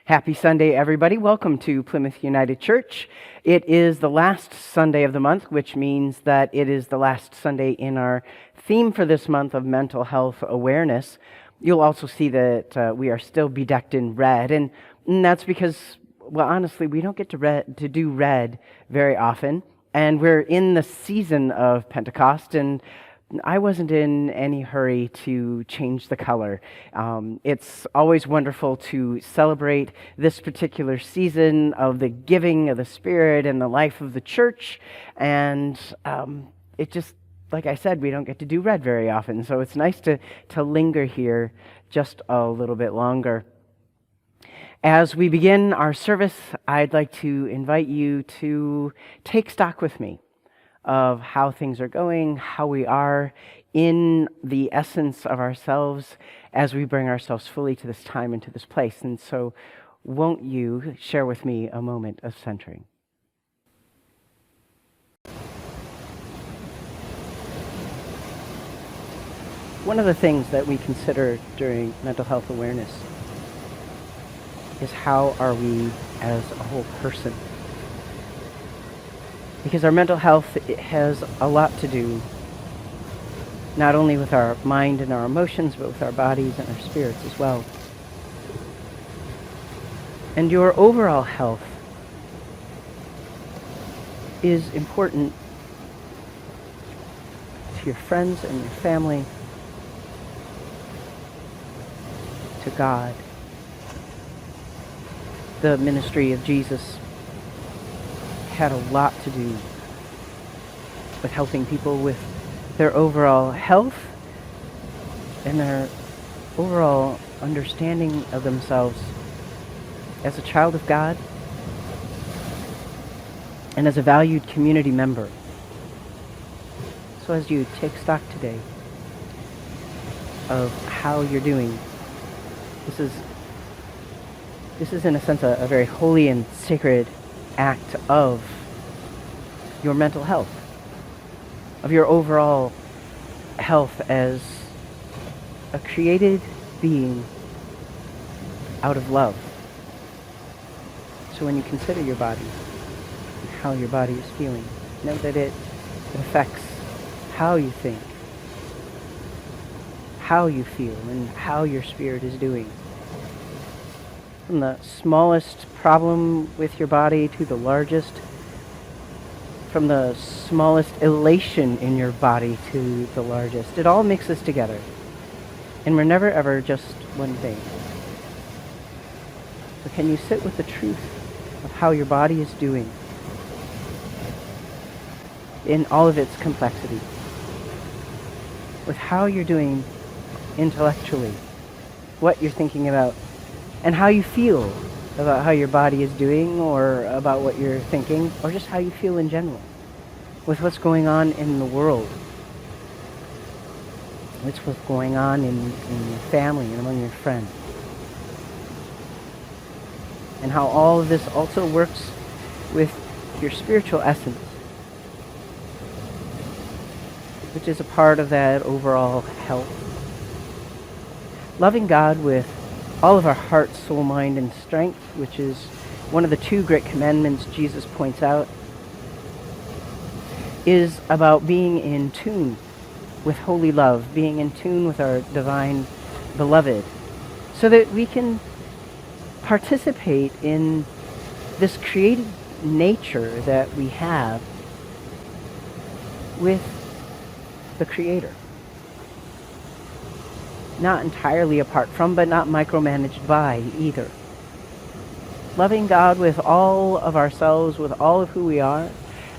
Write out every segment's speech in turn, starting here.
Happy Sunday, everybody. Welcome to Plymouth United Church. It is the last Sunday of the month, which means that it is the last Sunday in our theme for this month of mental health awareness. You'll also see that we are still bedecked in red, and that's because, well, honestly, we don't get to do red very often, and we're in the season of Pentecost, and I wasn't in any hurry to change the color. It's always wonderful to celebrate this particular season of the giving of the Spirit and the life of the church. And it just, like I said, we don't get to do red very often. So it's nice to linger here just a little bit longer. As we begin our service, I'd like to invite you to take stock with me of how things are going, how we are in the essence of ourselves as we bring ourselves fully to this time and to this place. And so won't you share with me a moment of centering? One of the things that we consider during mental health awareness is how are we as a whole person? Because our mental health has a lot to do not only with our mind and our emotions, but with our bodies and our spirits as well. And your overall health is important to your friends and your family, to God. The ministry of Jesus had a lot to do with helping people with their overall health and their overall understanding of themselves as a child of God and as a valued community member. So as you take stock today of how you're doing, this is in a sense a very holy and sacred act of your mental health, of your overall health as a created being out of love. So when you consider your body and how your body is feeling, Know that it affects how you think, how you feel, and how your spirit is doing. From the smallest problem with your body to the largest, from the smallest elation in your body to the largest. It all mixes together. And we're never ever just one thing. So can you sit with the truth of how your body is doing in all of its complexity? With how you're doing intellectually, what you're thinking about, and how you feel about how your body is doing, or about what you're thinking, or just how you feel in general, with what's going on in the world, with what's going on in your family and among your friends, and how all of this also works with your spiritual essence, which is a part of that overall health. Loving God with all of our heart, soul, mind, and strength, which is one of the two great commandments Jesus points out, is about being in tune with holy love, being in tune with our divine beloved, so that we can participate in this created nature that we have with the Creator. Not entirely apart from, but not micromanaged by either. Loving God with all of ourselves, with all of who we are,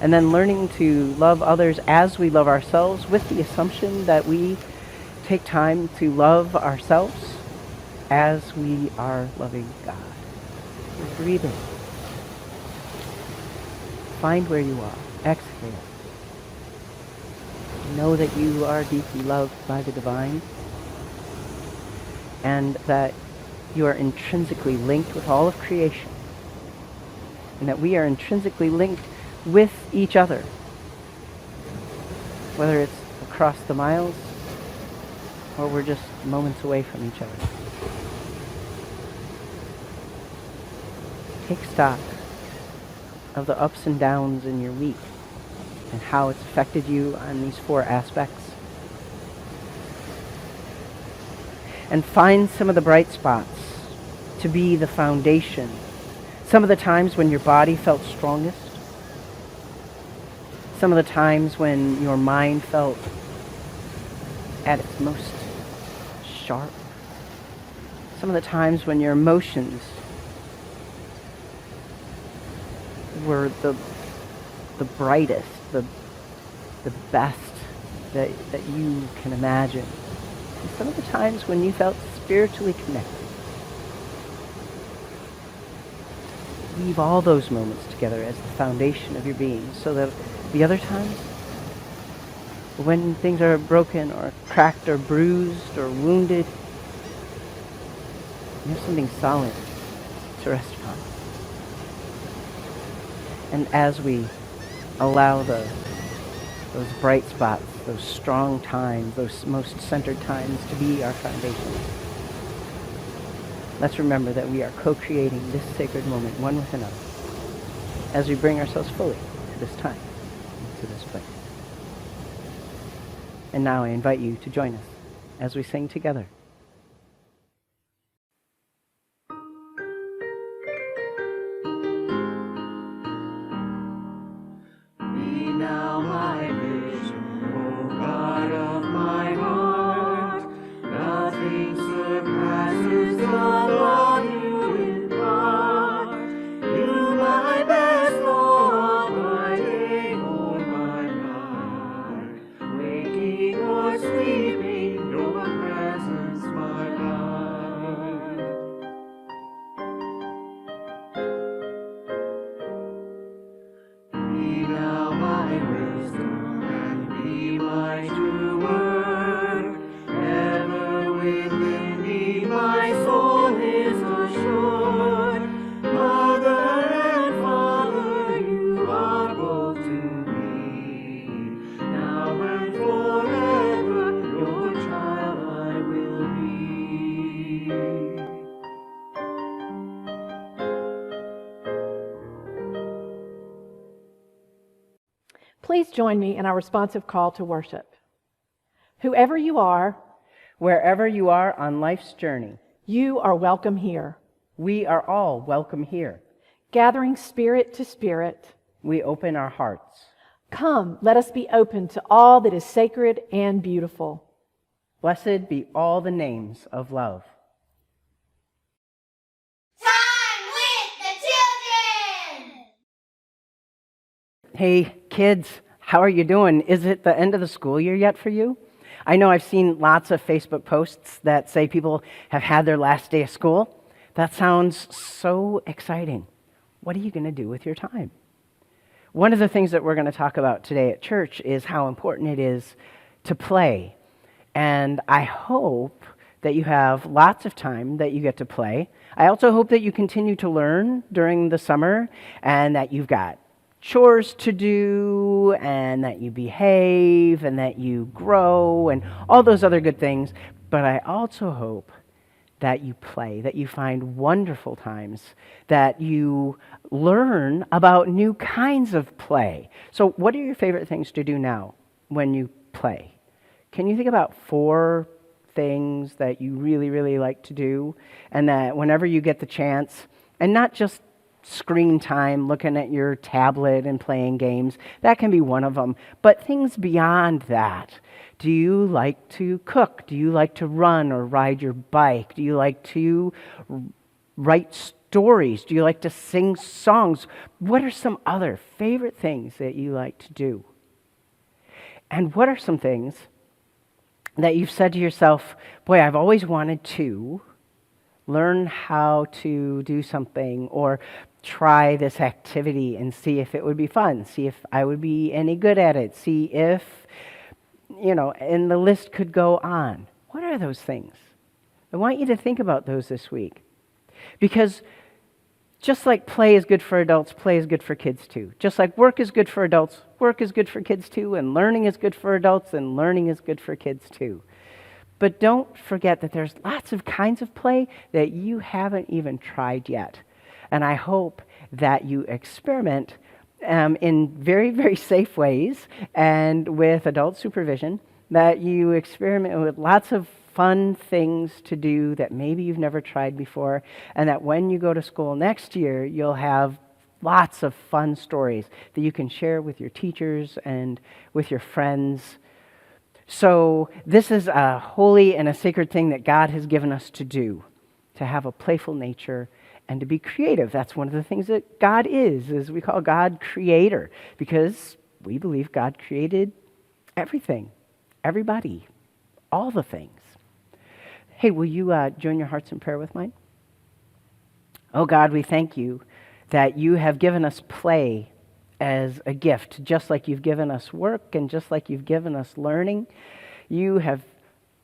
and then learning to love others as we love ourselves, with the assumption that we take time to love ourselves as we are loving God. Breathe in. Find where you are. Exhale. Know that you are deeply loved by the divine, and that you are intrinsically linked with all of creation, and that we are intrinsically linked with each other, whether it's across the miles or we're just moments away from each other. Take stock of the ups and downs in your week and how it's affected you on these four aspects. And find some of the bright spots to be the foundation. Some of the times when your body felt strongest. Some of the times when your mind felt at its most sharp. Some of the times when your emotions were the brightest, the best that you can imagine. And some of the times when you felt spiritually connected. Weave all those moments together as the foundation of your being, so that the other times, when things are broken or cracked or bruised or wounded, you have something solid to rest upon. And as we allow those bright spots, those strong times, those most centered times to be our foundation, let's remember that we are co-creating this sacred moment one with another as we bring ourselves fully to this time, to this place. And now I invite you to join us as we sing together. Be now my vision, O God of my heart. Nothing surpasses the love you impart. You, my best Lord, my day or my night. Waking or sleeping, your presence Please join me in our responsive call to worship. Whoever you are, Wherever you are on life's journey, you are welcome here. we are all welcome here. Gathering spirit to spirit, We open our hearts. come, let us be open to all that is sacred and beautiful. Blessed be all the names of love. Time with the children! Hey, kids, how are you doing? Is it the end of the school year yet for you? I know I've seen lots of Facebook posts that say people have had their last day of school. That sounds so exciting. What are you going to do with your time? One of the things that we're going to talk about today at church is how important it is to play. And I hope that you have lots of time that you get to play. I also hope that you continue to learn during the summer and that you've got chores to do and that you behave and that you grow and all those other good things. But I also hope that you play, that you find wonderful times, that you learn about new kinds of play. So what are your favorite things to do now when you play? Can you think about 4 things that you really, really like to do and that whenever you get the chance, and not just screen time, looking at your tablet and playing games, that can be one of them, but things beyond that. Do you like to cook? Do you like to run or ride your bike? Do you like to write stories? Do you like to sing songs? What are some other favorite things that you like to do? And what are some things that you've said to yourself, boy, I've always wanted to learn how to do something or try this activity and see if it would be fun, see if I would be any good at it, see if, and the list could go on. What are those things? I want you to think about those this week. Because just like play is good for adults, play is good for kids too. Just like work is good for adults, work is good for kids too, and learning is good for adults, and learning is good for kids too. But don't forget that there's lots of kinds of play that you haven't even tried yet. And I hope that you experiment in very, very safe ways and with adult supervision, that you experiment with lots of fun things to do that maybe you've never tried before, and that when you go to school next year, you'll have lots of fun stories that you can share with your teachers and with your friends. So this is a holy and a sacred thing that God has given us to do, to have a playful nature and to be creative. That's one of the things that God is we call God creator, because we believe God created everything, everybody, all the things. Hey, will you join your hearts in prayer with mine? Oh God, we thank you that you have given us play as a gift, just like you've given us work and just like you've given us learning. You have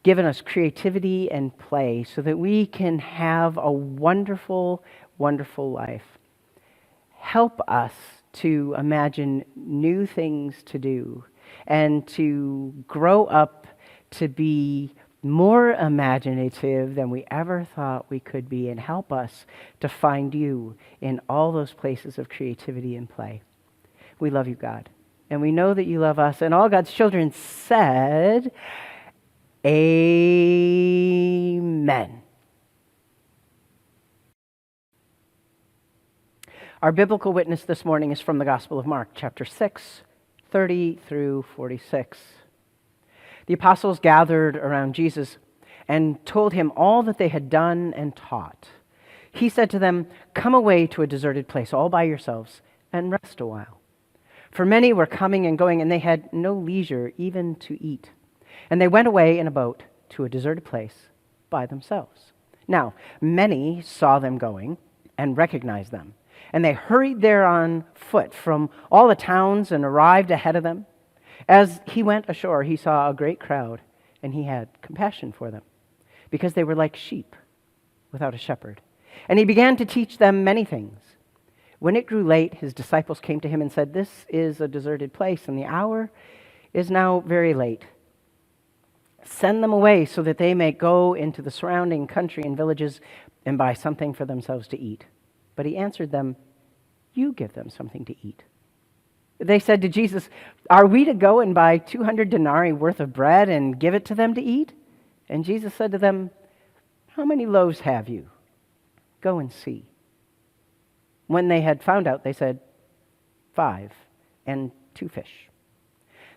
given us creativity and play so that we can have a wonderful, wonderful life. Help us to imagine new things to do and to grow up to be more imaginative than we ever thought we could be, and help us to find you in all those places of creativity and play. We love you, God, and we know that you love us, and all God's children said, Amen. Our biblical witness this morning is from the Gospel of Mark, chapter 6, 30 through 46. The apostles gathered around Jesus and told him all that they had done and taught. He said to them, "Come away to a deserted place all by yourselves and rest a while." For many were coming and going, and they had no leisure even to eat. And they went away in a boat to a deserted place by themselves. Now, many saw them going and recognized them. And they hurried there on foot from all the towns and arrived ahead of them. As he went ashore, he saw a great crowd, and he had compassion for them, because they were like sheep without a shepherd. And he began to teach them many things. When it grew late, his disciples came to him and said, "This is a deserted place, and the hour is now very late. Send them away so that they may go into the surrounding country and villages and buy something for themselves to eat." But he answered them, "You give them something to eat." They said to Jesus, "Are we to go and buy 200 denarii worth of bread and give it to them to eat?" And Jesus said to them, "How many loaves have you? Go and see." When they had found out, they said, 5, and 2 fish.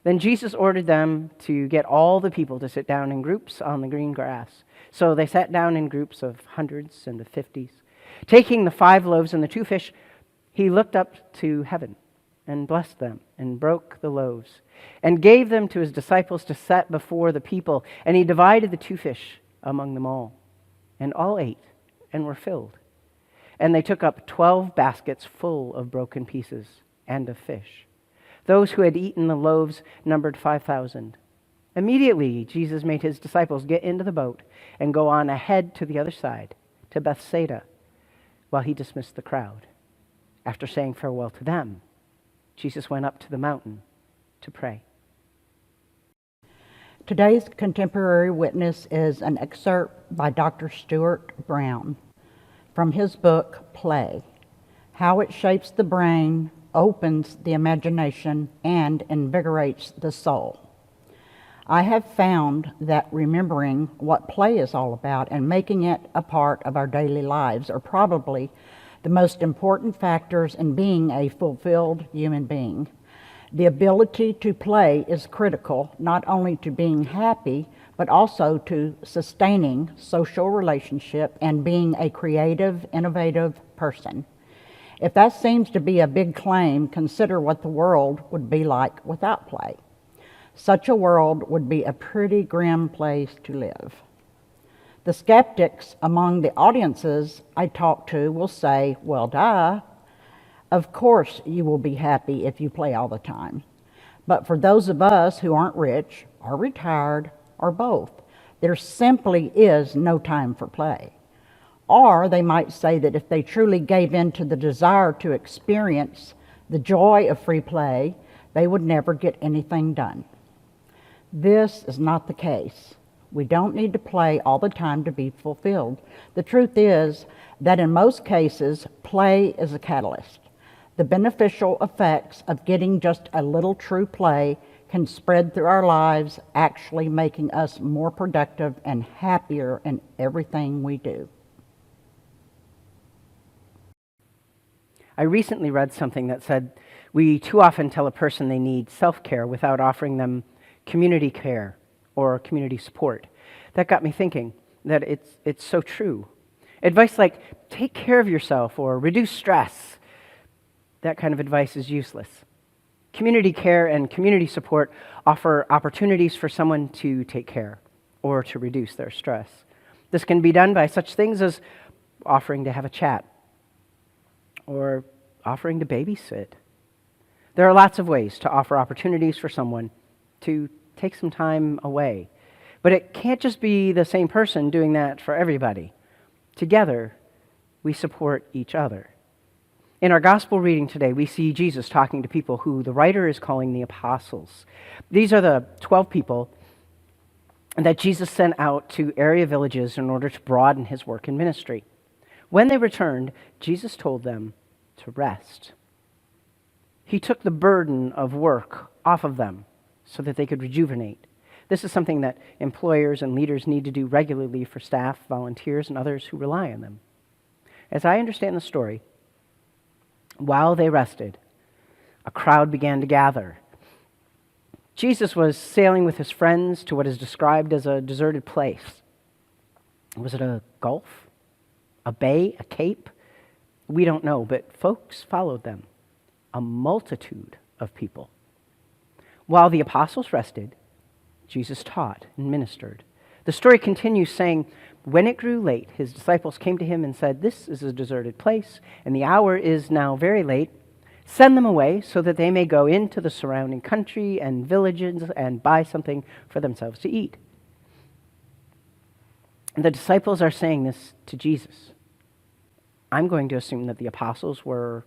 Then Jesus ordered them to get all the people to sit down in groups on the green grass. So they sat down in groups of hundreds and of 50s. Taking the 5 loaves and the 2 fish, he looked up to heaven and blessed them and broke the loaves and gave them to his disciples to set before the people. And he divided the 2 fish among them all. And all ate and were filled. And they took up 12 baskets full of broken pieces and of fish. Those who had eaten the loaves numbered 5,000. Immediately, Jesus made his disciples get into the boat and go on ahead to the other side, to Bethsaida, while he dismissed the crowd. After saying farewell to them, Jesus went up to the mountain to pray. Today's contemporary witness is an excerpt by Dr. Stuart Brown from his book, Play: How It Shapes the Brain, Opens the Imagination, and Invigorates the Soul. I have found that remembering what play is all about and making it a part of our daily lives are probably the most important factors in being a fulfilled human being. The ability to play is critical not only to being happy, but also to sustaining social relationship and being a creative, innovative person. If that seems to be a big claim, consider what the world would be like without play. Such a world would be a pretty grim place to live. The skeptics among the audiences I talk to will say, well, duh, of course you will be happy if you play all the time. But for those of us who aren't rich or retired or both, there simply is no time for play. Or they might say that if they truly gave in to the desire to experience the joy of free play, they would never get anything done. This is not the case. We don't need to play all the time to be fulfilled. The truth is that in most cases, play is a catalyst. The beneficial effects of getting just a little true play can spread through our lives, actually making us more productive and happier in everything we do. I recently read something that said we too often tell a person they need self-care without offering them community care or community support. That got me thinking that it's so true. Advice like take care of yourself or reduce stress, that kind of advice is useless. Community care and community support offer opportunities for someone to take care or to reduce their stress. This can be done by such things as offering to have a chat or offering to babysit. There are lots of ways to offer opportunities for someone to take some time away. But it can't just be the same person doing that for everybody. Together, we support each other. In our gospel reading today, we see Jesus talking to people who the writer is calling the apostles. These are the 12 people that Jesus sent out to area villages in order to broaden his work and ministry. When they returned, Jesus told them to rest. He took the burden of work off of them so that they could rejuvenate. This is something that employers and leaders need to do regularly for staff, volunteers, and others who rely on them. As I understand the story, while they rested, a crowd began to gather. Jesus was sailing with his friends to what is described as a deserted place. Was it a gulf? A bay? A cape? We don't know, but folks followed them. A multitude of people. While the apostles rested, Jesus taught and ministered. The story continues saying, when it grew late, his disciples came to him and said, "This is a deserted place, and the hour is now very late. Send them away so that they may go into the surrounding country and villages and buy something for themselves to eat." And the disciples are saying this to Jesus. I'm going to assume that the apostles were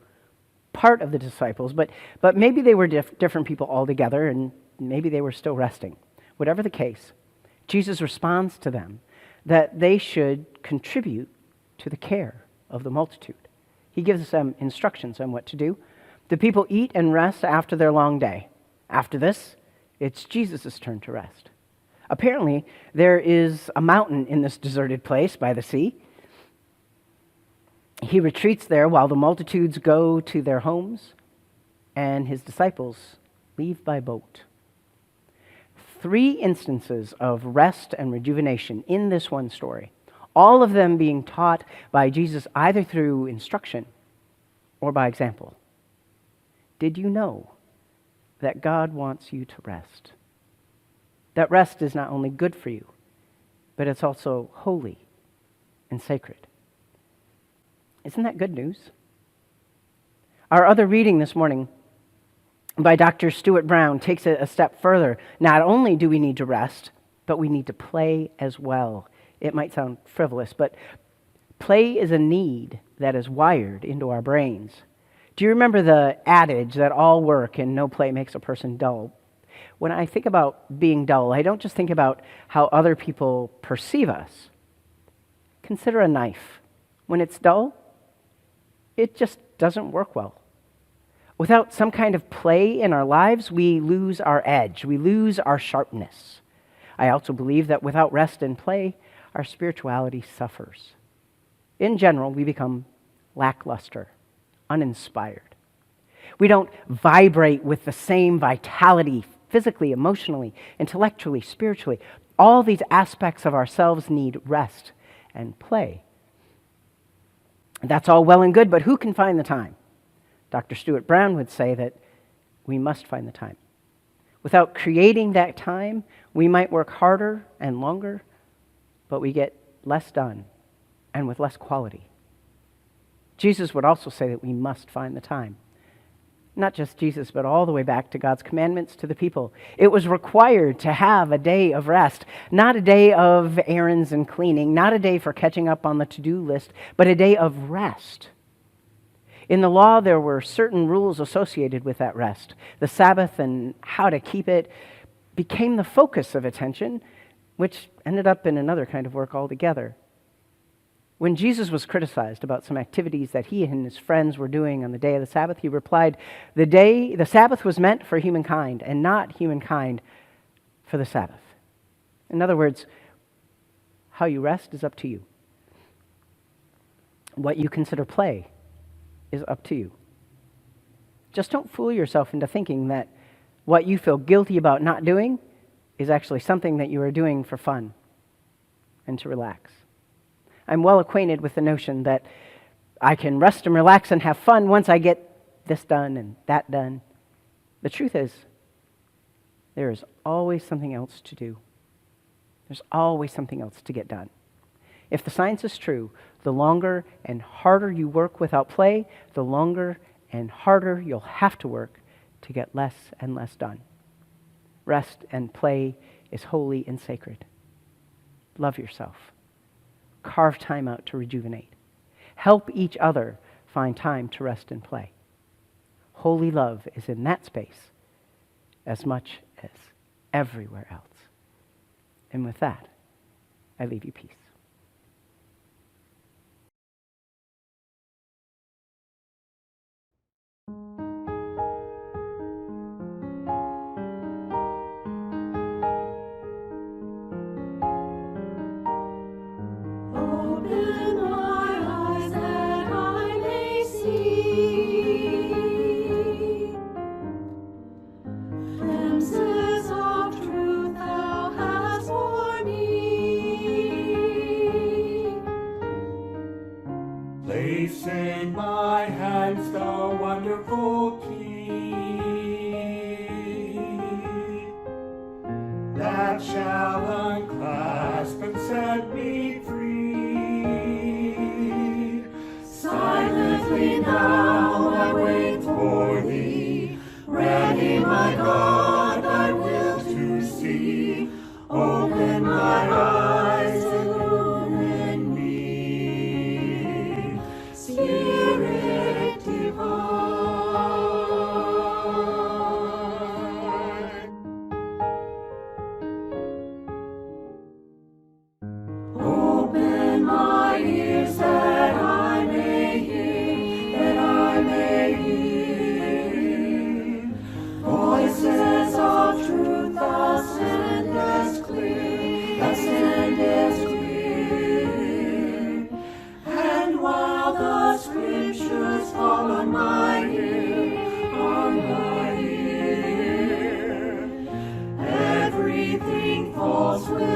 part of the disciples, but maybe they were different people altogether, and maybe they were still resting. Whatever the case, Jesus responds to them that they should contribute to the care of the multitude. He gives them instructions on what to do. The people eat and rest after their long day. After this, it's Jesus' turn to rest. Apparently, there is a mountain in this deserted place by the sea. He retreats there while the multitudes go to their homes, and his disciples leave by boat. 3 instances of rest and rejuvenation in this one story, all of them being taught by Jesus either through instruction or by example. Did you know that God wants you to rest? That rest is not only good for you, but it's also holy and sacred. Isn't that good news? Our other reading this morning by Dr. Stuart Brown takes it a step further. Not only do we need to rest, but we need to play as well. It might sound frivolous, but play is a need that is wired into our brains. Do you remember the adage that all work and no play makes a person dull? When I think about being dull, I don't just think about how other people perceive us. Consider a knife. When it's dull, it just doesn't work well. Without some kind of play in our lives, we lose our edge. We lose our sharpness. I also believe that without rest and play, our spirituality suffers. In general, we become lackluster, uninspired. We don't vibrate with the same vitality physically, emotionally, intellectually, spiritually. All these aspects of ourselves need rest and play. That's all well and good, but who can find the time? Dr. Stuart Brown would say that we must find the time. Without creating that time, we might work harder and longer, but we get less done and with less quality. Jesus would also say that we must find the time. Not just Jesus, but all the way back to God's commandments to the people. It was required to have a day of rest, not a day of errands and cleaning, not a day for catching up on the to-do list, but a day of rest. In the law, there were certain rules associated with that rest. The Sabbath and how to keep it became the focus of attention, which ended up in another kind of work altogether. When Jesus was criticized about some activities that he and his friends were doing on the day of the Sabbath, he replied, the Sabbath was meant for humankind, and not humankind for the Sabbath. In other words, how you rest is up to you. What you consider play is up to you. Just don't fool yourself into thinking that what you feel guilty about not doing is actually something that you are doing for fun and to relax. I'm well acquainted with the notion that I can rest and relax and have fun once I get this done and that done. The truth is, there is always something else to do. There's always something else to get done. If the science is true, the longer and harder you work without play, the longer and harder you'll have to work to get less and less done. Rest and play is holy and sacred. Love yourself. Carve time out to rejuvenate. Help each other find time to rest and play. Holy love is in that space as much as everywhere else. And with that, I leave you peace. Open my eyes that I may see glimpses of truth thou hast for me.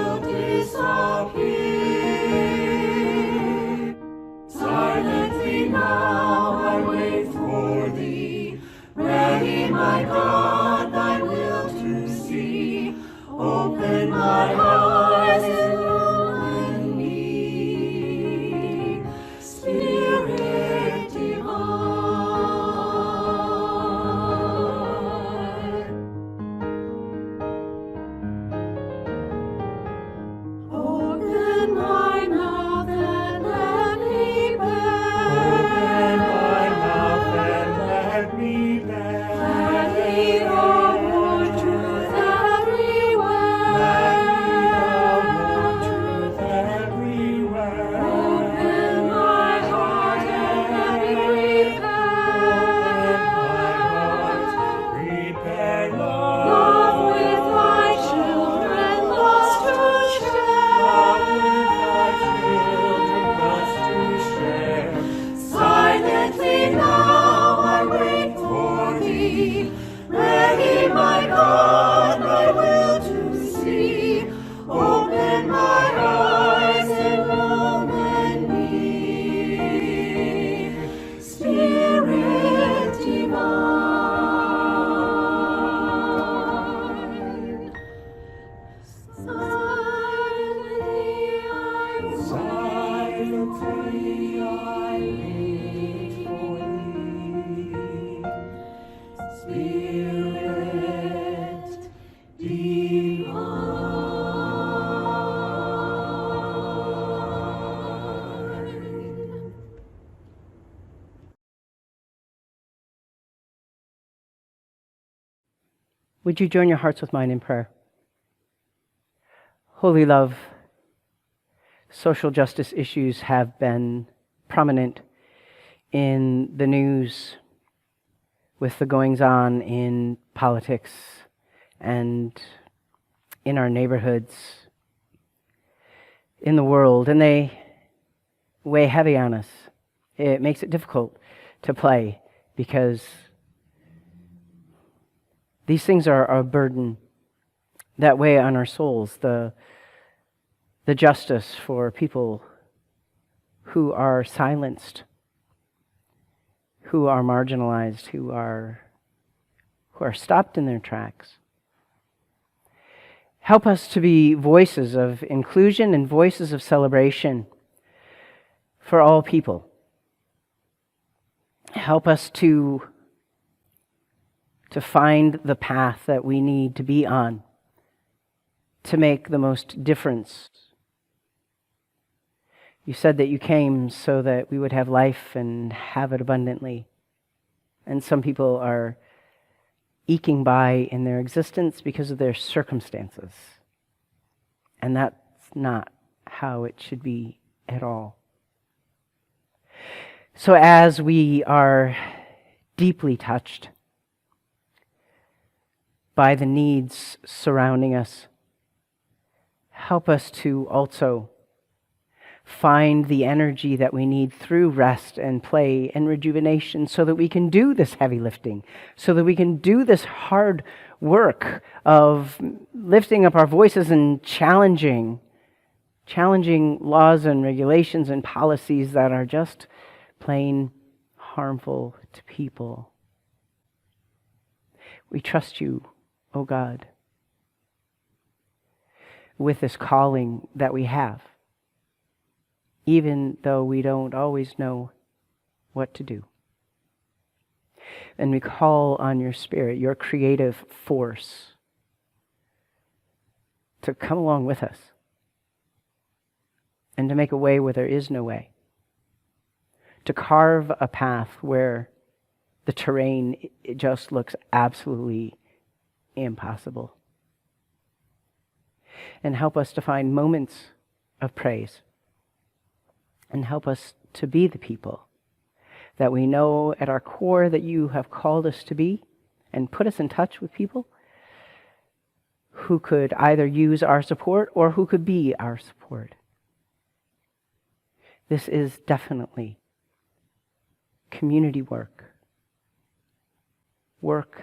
will disappear. Silently now I wait for thee, ready, my God, thy will to see. Open my eyes, illumine me, Spirit divine. Open my mouth and let me bear. Open my mouth and let me bear. Let me know more truth everywhere. Truth everywhere. Open my heart and let me Prepare, Lord. love with thy children lost to share. Silently now I wait for thee, ready, my God, thy will to see. Open my eyes, illumine me, Spirit divine. Silently I wait for thee, Spirit divine. Would you join your hearts with mine in prayer? Holy love, social justice issues have been prominent in the news with the goings-on in politics and in our neighborhoods, in the world, and they weigh heavy on us. It makes it difficult to play because these things are a burden that weigh on our souls. The justice for people who are silenced, who are marginalized, who are stopped in their tracks. Help us to be voices of inclusion and voices of celebration for all people. Help us to find the path that we need to be on to make the most difference. You said that you came so that we would have life and have it abundantly. And some people are eking by in their existence because of their circumstances. And that's not how it should be at all. So as we are deeply touched by the needs surrounding us, help us to also find the energy that we need through rest and play and rejuvenation so that we can do this heavy lifting, so that we can do this hard work of lifting up our voices and challenging laws and regulations and policies that are just plain harmful to people. We trust you, O God, with this calling that we have, even though we don't always know what to do. And we call on your Spirit, your creative force, to come along with us and to make a way where there is no way, to carve a path where the terrain it just looks absolutely impossible. And help us to find moments of praise. And help us to be the people that we know at our core that you have called us to be, and put us in touch with people who could either use our support or who could be our support. This is definitely community work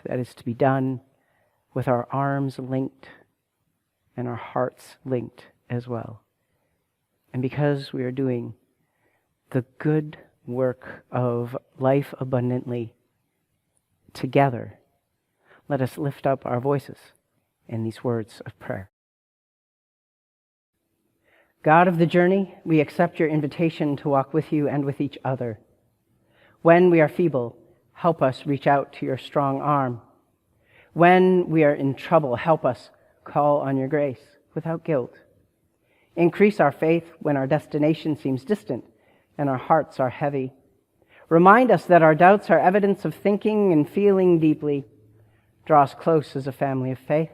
that is to be done with our arms linked and our hearts linked as well. And because we are doing the good work of life abundantly together, let us lift up our voices in these words of prayer. God of the journey, we accept your invitation to walk with you and with each other. When we are feeble, help us reach out to your strong arm. When we are in trouble, help us call on your grace without guilt. Increase our faith when our destination seems distant and our hearts are heavy. Remind us that our doubts are evidence of thinking and feeling deeply. Draw us close as a family of faith.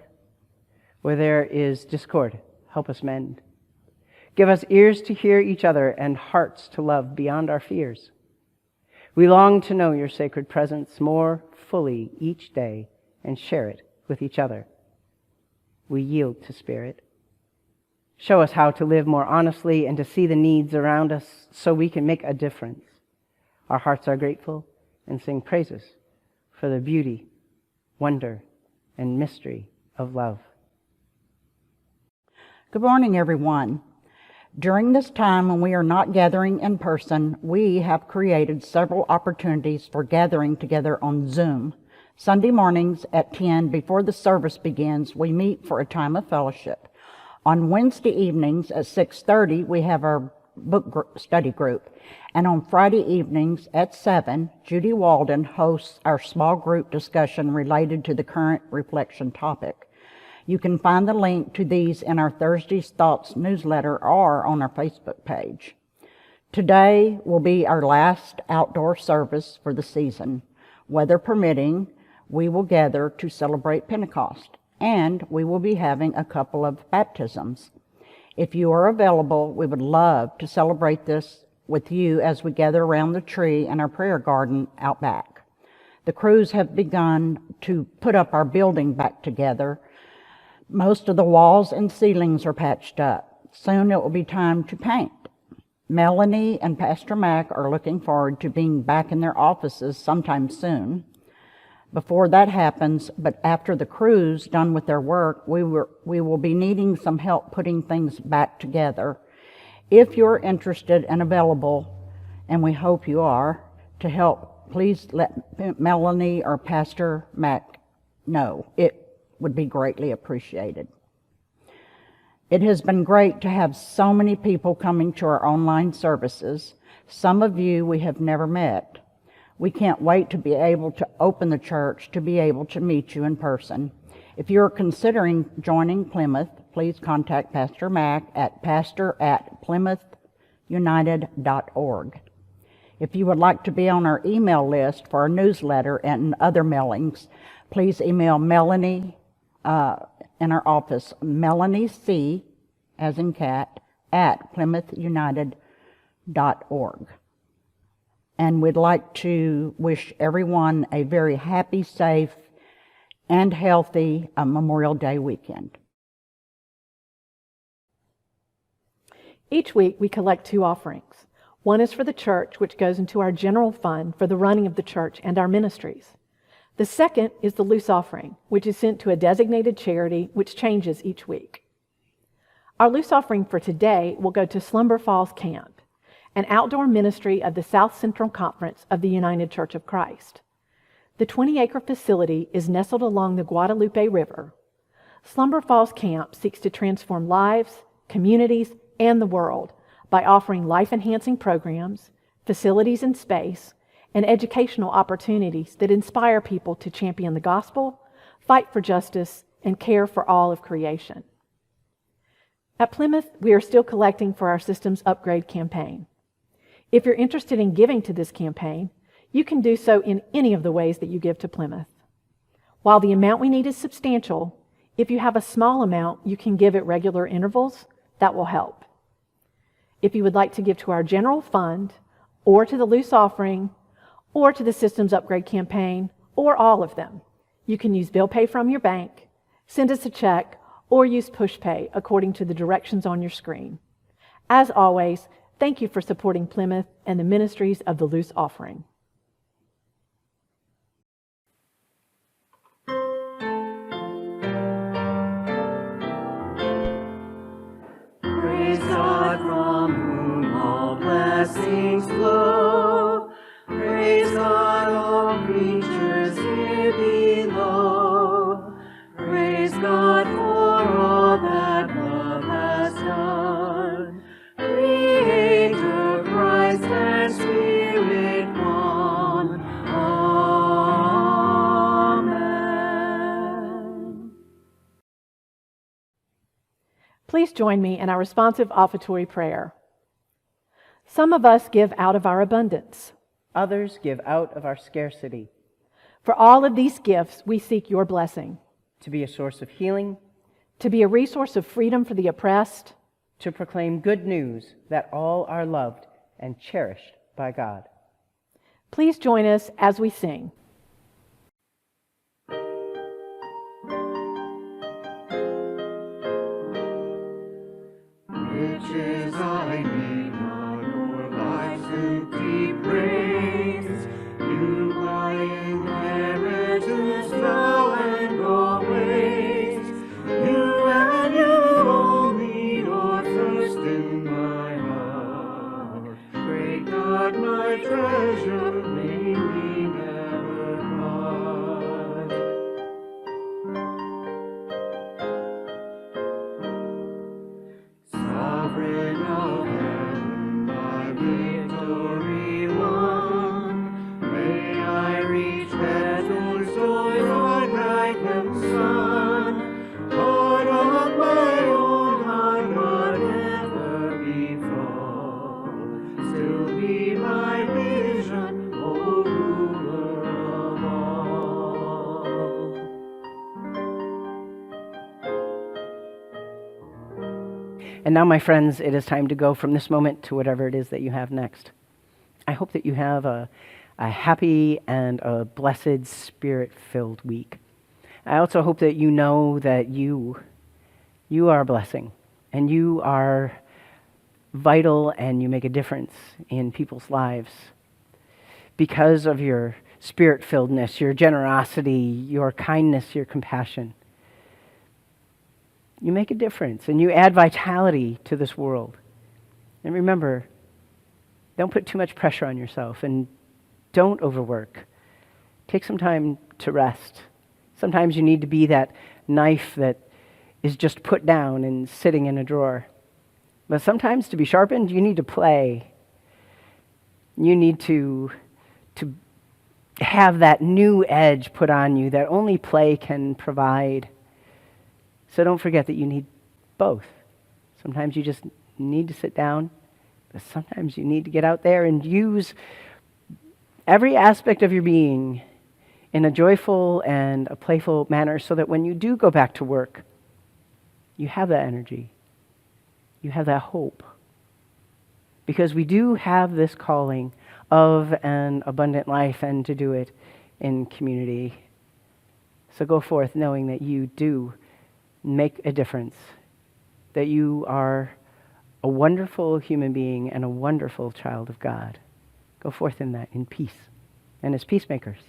Where there is discord, help us mend. Give us ears to hear each other and hearts to love beyond our fears. We long to know your sacred presence more fully each day and share it with each other. We yield to Spirit. Show us how to live more honestly and to see the needs around us so we can make a difference. Our hearts are grateful and sing praises for the beauty, wonder, and mystery of love. Good morning, everyone. During this time when we are not gathering in person, we have created several opportunities for gathering together on Zoom. Sunday mornings at 10 before the service begins, we meet for a time of fellowship. On Wednesday evenings at 6:30, we have our study group. And on Friday evenings at 7, Judy Walden hosts our small group discussion related to the current reflection topic. You can find the link to these in our Thursday's Thoughts newsletter or on our Facebook page. Today will be our last outdoor service for the season. Weather permitting, we will gather to celebrate Pentecost, and we will be having a couple of baptisms. If you are available, we would love to celebrate this with you as we gather around the tree in our prayer garden out back. The crews have begun to put up our building back together. Most of the walls and ceilings are patched up. Soon it will be time to paint. Melanie and Pastor Mac are looking forward to being back in their offices sometime soon. Before that happens, but after the crew's done with their work, we will be needing some help putting things back together. If you're interested and available, and we hope you are, to help, please let Melanie or Pastor Mac know. It would be greatly appreciated. It has been great to have so many people coming to our online services. Some of you we have never met. We can't wait to be able to open the church to be able to meet you in person. If you're considering joining Plymouth, please contact Pastor Mac at pastor@plymouthunited.org. If you would like to be on our email list for our newsletter and other mailings, please email Melanie in our office, Melanie C, as in cat, at plymouthunited.org. And we'd like to wish everyone a very happy, safe, and healthy Memorial Day weekend. Each week we collect 2 offerings. One is for the church, which goes into our general fund for the running of the church and our ministries. The second is the loose offering, which is sent to a designated charity, which changes each week. Our loose offering for today will go to Slumber Falls Camp, an outdoor ministry of the South Central Conference of the United Church of Christ. The 20-acre facility is nestled along the Guadalupe River. Slumber Falls Camp seeks to transform lives, communities, and the world by offering life-enhancing programs, facilities and space, and educational opportunities that inspire people to champion the gospel, fight for justice, and care for all of creation. At Plymouth, we are still collecting for our systems upgrade campaign. If you're interested in giving to this campaign, you can do so in any of the ways that you give to Plymouth. While the amount we need is substantial, if you have a small amount you can give at regular intervals, that will help. If you would like to give to our general fund, or to the loose offering, or to the systems upgrade campaign, or all of them, you can use bill pay from your bank, send us a check, or use push pay according to the directions on your screen. As always, thank you for supporting Plymouth and the ministries of the loose offering. blessings flow. Praise God, all creatures here below. Praise God for all that love has done. Creator, Christ, and Spirit one. Amen. Please join me in our responsive offertory prayer. Some of us give out of our abundance. Others give out of our scarcity. For all of these gifts, we seek your blessing. To be a source of healing. To be a resource of freedom for the oppressed. To proclaim good news that all are loved and cherished by God. Please join us as we sing. Riches I need not, nor life's empty praise. You my inheritance now and always. You and you only are first in my heart. Great God, my treasure, may we never part. Sovereign of heaven, my victory won, may I reach heaven's doors on night and sun. Heart of my own, I would never befall. Still be my vision, O ruler of all. And now, my friends, it is time to go from this moment to whatever it is that you have next. I hope that you have a happy and a blessed, Spirit-filled week. I also hope that you know that you are a blessing, and you are vital, and you make a difference in people's lives because of your Spirit-filledness, your generosity, your kindness, your compassion. You make a difference, and you add vitality to this world. And remember, don't put too much pressure on yourself, and don't overwork. Take some time to rest. Sometimes you need to be that knife that is just put down and sitting in a drawer. But sometimes to be sharpened, you need to play. You need to have that new edge put on you that only play can provide. So don't forget that you need both. Sometimes you just need to sit down, but sometimes you need to get out there and use every aspect of your being in a joyful and a playful manner so that when you do go back to work, you have that energy. You have that hope. Because we do have this calling of an abundant life and to do it in community. So go forth knowing that you do make a difference, that you are a wonderful human being and a wonderful child of God. Go forth in that, in peace, and as peacemakers.